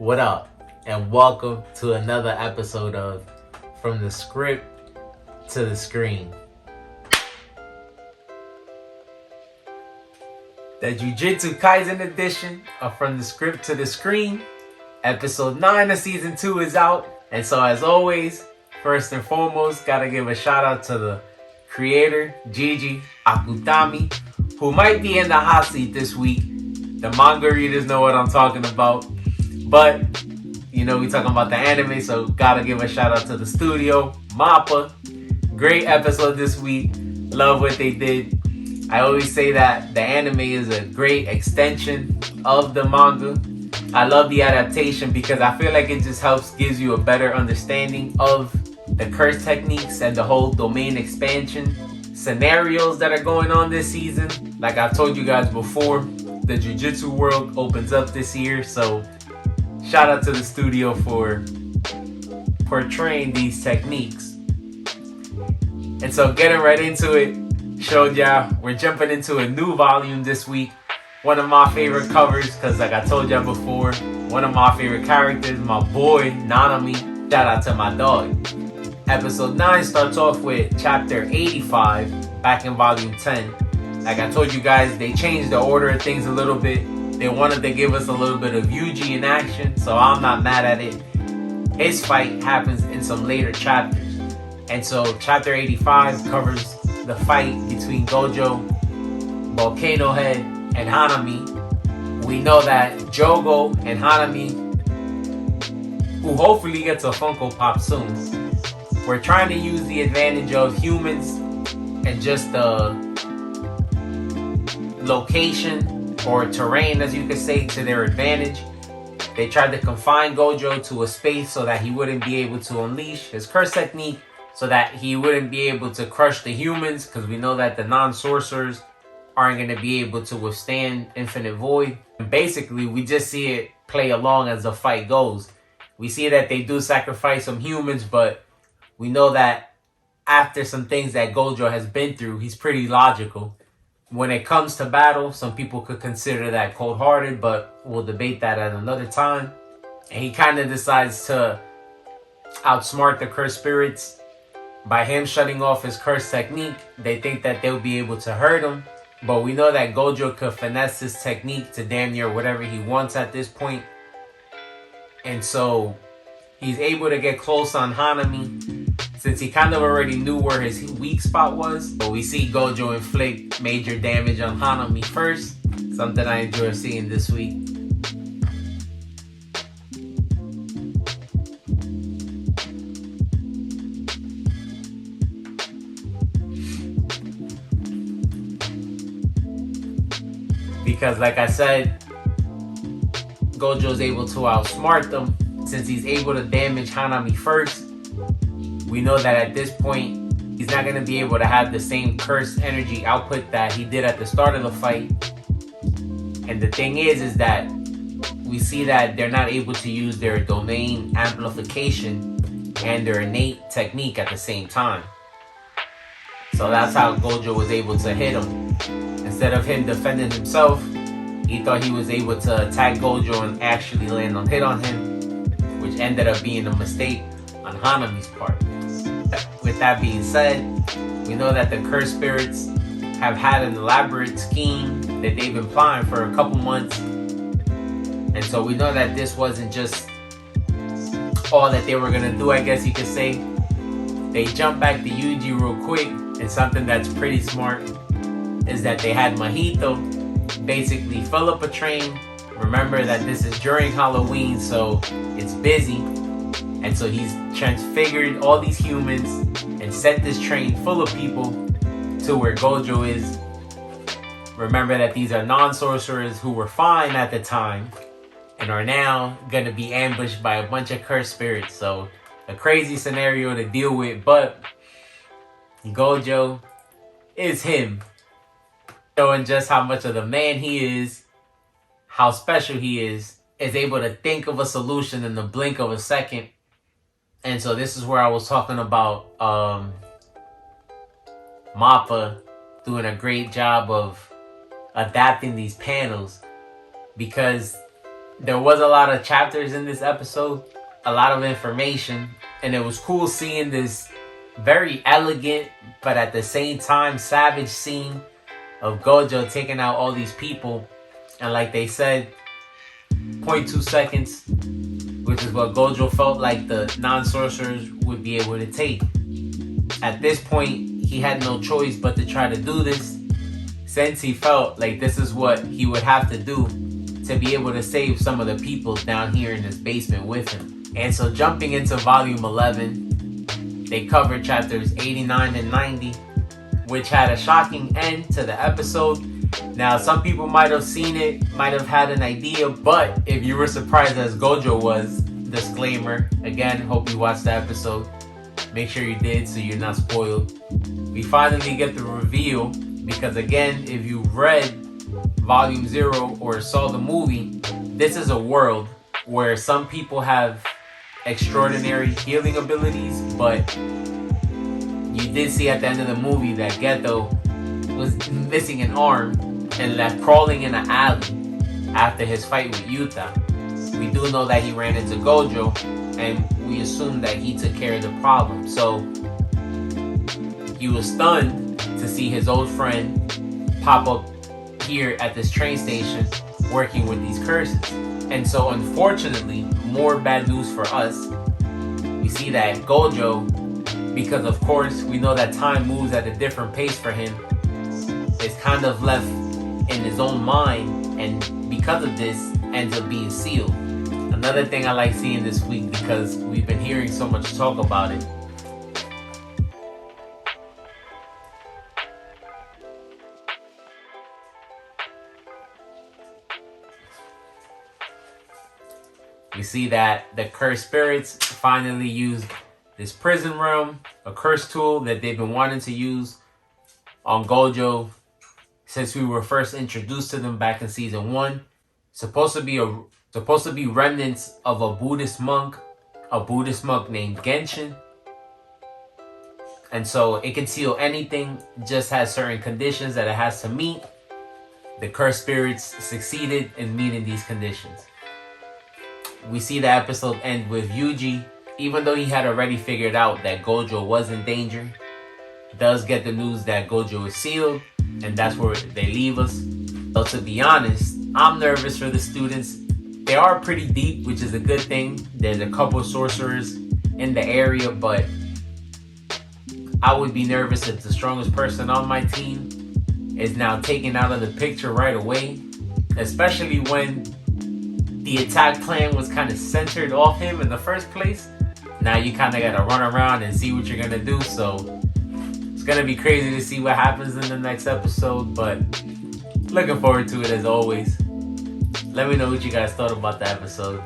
What up? And welcome to another episode of From the Script to the Screen. The Jujutsu Kaisen edition of From the Script to the Screen. Episode 9 of Season 2 is out. And so as always, first and foremost, gotta give a shout out to the creator, Gege Akutami, who might be in the hot seat this week. The manga readers know what I'm talking about. But, you know, we talking about the anime, so gotta give a shout out to the studio, MAPPA. Great episode this week. Love what they did. I always say that the anime is a great extension of the manga. I love the adaptation because I feel like it just gives you a better understanding of the curse techniques and the whole domain expansion scenarios that are going on this season. Like I've told you guys before, the Jujutsu world opens up this year, so shout out to the studio for portraying these techniques. And so getting right into it, showed y'all we're jumping into a new volume this week. One of my favorite covers, because like I told y'all before, one of my favorite characters, my boy Nanami. Shout out to my dog. Episode 9 starts off with chapter 85 back in volume 10. Like I told you guys, they changed the order of things a little bit. They wanted to give us a little bit of Yuji in action, so I'm not mad at it. His fight happens in some later chapters. And so chapter 85 covers the fight between Gojo, Volcano Head, and Hanami. We know that Jogo and Hanami, who hopefully gets a Funko Pop soon, we're trying to use the advantage of humans and just the location or terrain, as you could say, to their advantage. They tried to confine Gojo to a space so that he wouldn't be able to unleash his curse technique, so that he wouldn't be able to crush the humans, because we know that the non-sorcerers aren't going to be able to withstand Infinite Void. And basically, we just see it play along as the fight goes. We see that they do sacrifice some humans, but we know that after some things that Gojo has been through, he's pretty logical. When it comes to battle, some people could consider that cold-hearted, but we'll debate that at another time. And he kind of decides to outsmart the cursed spirits. By him shutting off his curse technique, they think that they'll be able to hurt him. But we know that Gojo could finesse his technique to damn near whatever he wants at this point. And so he's able to get close on Hanami, since he kind of already knew where his weak spot was. But we see Gojo inflict major damage on Hanami first, something I enjoy seeing this week. Because like I said, Gojo's able to outsmart them. Since he's able to damage Hanami first, we know that at this point, he's not going to be able to have the same curse energy output that he did at the start of the fight. And the thing is that we see that they're not able to use their domain amplification and their innate technique at the same time. So that's how Gojo was able to hit him. Instead of him defending himself, he thought he was able to attack Gojo and actually land on hit on him, which ended up being a mistake on Hanami's part. With that being said, we know that the cursed spirits have had an elaborate scheme that they've been planning for a couple months. And so we know that this wasn't just all that they were going to do, I guess you could say. They jump back to Yuji real quick, and something that's pretty smart is that they had Mahito basically fill up a train. Remember that this is during Halloween, so it's busy. And so he's transfigured all these humans and set this train full of people to where Gojo is. Remember that these are non-sorcerers who were fine at the time and are now going to be ambushed by a bunch of cursed spirits. So a crazy scenario to deal with, but Gojo is him, showing just how much of the man he is, how special he is able to think of a solution in the blink of a second. And so this is where I was talking about MAPPA doing a great job of adapting these panels, because there was a lot of chapters in this episode, a lot of information, and it was cool seeing this very elegant but at the same time savage scene of Gojo taking out all these people. And like they said, 0.2 seconds, which is what Gojo felt like the non-sorcerers would be able to take. At this point, he had no choice but to try to do this, since he felt like this is what he would have to do to be able to save some of the people down here in this basement with him. And so jumping into volume 11, they covered chapters 89 and 90, which had a shocking end to the episode. Now, some people might have seen it, might have had an idea, but if you were surprised as Gojo was, disclaimer, again, hope you watched the episode. Make sure you did so you're not spoiled. We finally get the reveal, because again, if you read volume 0 or saw the movie, this is a world where some people have extraordinary healing abilities, but you did see at the end of the movie that Geto was missing an arm and left crawling in an alley after his fight with Yuta. We do know that he ran into Gojo, and we assume that he took care of the problem. So he was stunned to see his old friend pop up here at this train station working with these curses. And so unfortunately, more bad news for us. We see that Gojo, because of course we know that time moves at a different pace for him, is kind of left in his own mind, and because of this ends up being sealed. Another thing I like seeing this week, because we've been hearing so much talk about it, we see that the cursed spirits finally used this prison realm, a curse tool that they've been wanting to use on Gojo since we were first introduced to them back in season 1. Supposed to be remnants of a Buddhist monk named Genshin. And so it can seal anything, just has certain conditions that it has to meet. The cursed spirits succeeded in meeting these conditions. We see the episode end with Yuji, even though he had already figured out that Gojo was in danger, does get the news that Gojo is sealed, and that's where they leave us. So to be honest, I'm nervous for the students. They are pretty deep, which is a good thing. There's a couple sorcerers in the area, but I would be nervous if the strongest person on my team is now taken out of the picture right away, especially when the attack plan was kind of centered off him in the first place. Now you kind of got to run around and see what you're going to do. So it's going to be crazy to see what happens in the next episode, but looking forward to it as always. Let me know what you guys thought about the episode.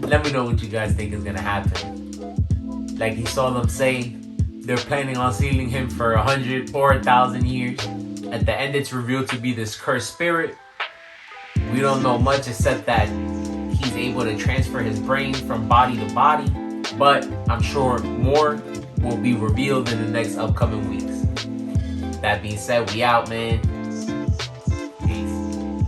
Let me know what you guys think is going to happen. Like you saw them say, they're planning on sealing him for 100 or 1,000 years. At the end, it's revealed to be this cursed spirit. We don't know much except that he's able to transfer his brain from body to body, but I'm sure more will be revealed in the next upcoming weeks. That being said, we out, man.